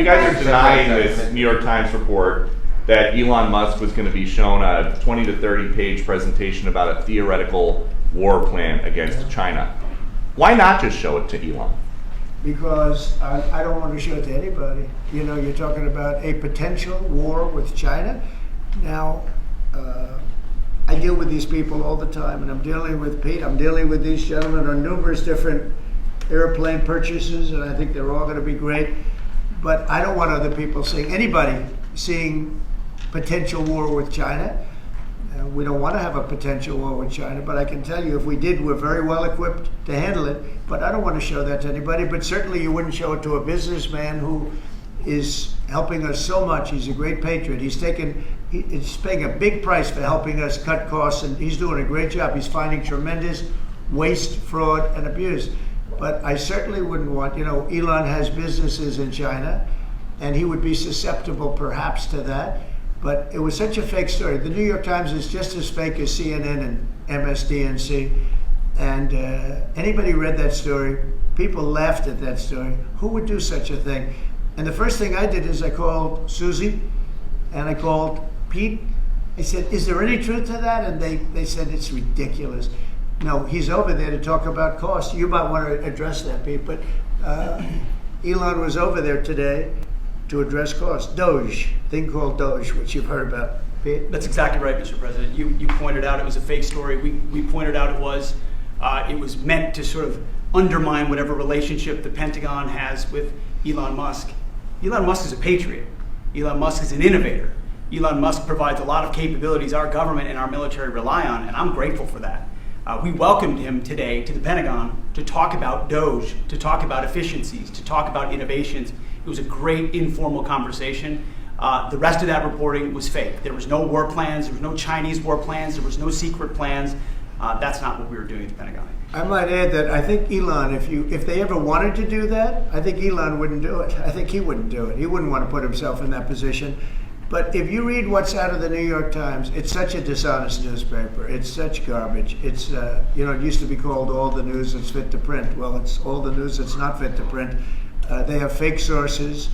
guys are denying this New York Times report that Elon Musk was going to be shown a 20 to 30 page presentation about a theoretical war plan against China. Why not just show it to Elon? Because I don't want to show it to anybody. You know, you're talking about a potential war with China. Now, I deal with these people all the time, and I'm dealing with Pete, I'm dealing with these gentlemen on numerous different airplane purchases, and I think they're all going to be great. But I don't want other people seeing, anybody seeing potential war with China. We don't want to have a potential war with China, but I can tell you if we did, we're very well equipped to handle it. But I don't want to show that to anybody. But certainly you wouldn't show it to a businessman who is helping us so much. He's a great patriot. He's paying a big price for helping us cut costs, and he's doing a great job. He's finding tremendous waste, fraud, and abuse. But I certainly wouldn't want, Elon has businesses in China, and he would be susceptible perhaps to that. But it was such a fake story. The New York Times is just as fake as CNN and MSDNC. And anybody read that story, people laughed at that story. Who would do such a thing? And the first thing I did is I called Susie and I called Pete. I said, is there any truth to that? And they said, it's ridiculous. No, he's over there to talk about cost. You might want to address that, Pete. But Elon was over there today to address costs. Doge, thing called Doge, which you've heard about. Pete? That's exactly right, Mr. President. You pointed out it was a fake story. We pointed out it was meant to sort of undermine whatever relationship the Pentagon has with Elon Musk. Elon Musk is a patriot. Elon Musk is an innovator. Elon Musk provides a lot of capabilities our government and our military rely on, and I'm grateful for that. We welcomed him today to the Pentagon to talk about Doge, to talk about efficiencies, to talk about innovations. It was a great informal conversation. The rest of that reporting was fake. There was no war plans. There was no Chinese war plans. There was no secret plans. That's not what we were doing at the Pentagon. I might add that I think Elon, if they ever wanted to do that, I think Elon wouldn't do it. I think he wouldn't do it. He wouldn't want to put himself in that position. But if you read what's out of the New York Times, it's such a dishonest newspaper. It's such garbage. It's, it used to be called all the news that's fit to print. Well, it's all the news that's not fit to print. They have fake sources,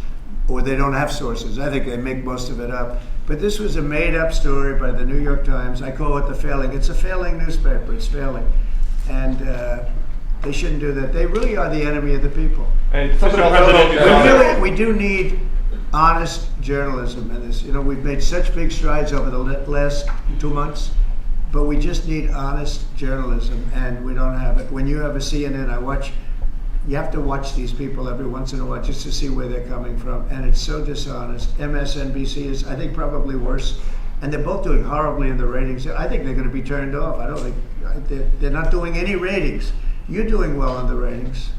or they don't have sources. I think they make most of it up. But this was a made-up story by the New York Times. I call it the failing. It's a failing newspaper. It's failing. And they shouldn't do that. They really are the enemy of the people. And We do need honest journalism in this. We've made such big strides over the last 2 months, but we just need honest journalism, and we don't have it. When you have a CNN, you have to watch these people every once in a while just to see where they're coming from, and it's so dishonest. MSNBC is, I think, probably worse, and they're both doing horribly in the ratings. I think they're going to be turned off. I don't think they're not doing any ratings. You're doing well on the ratings.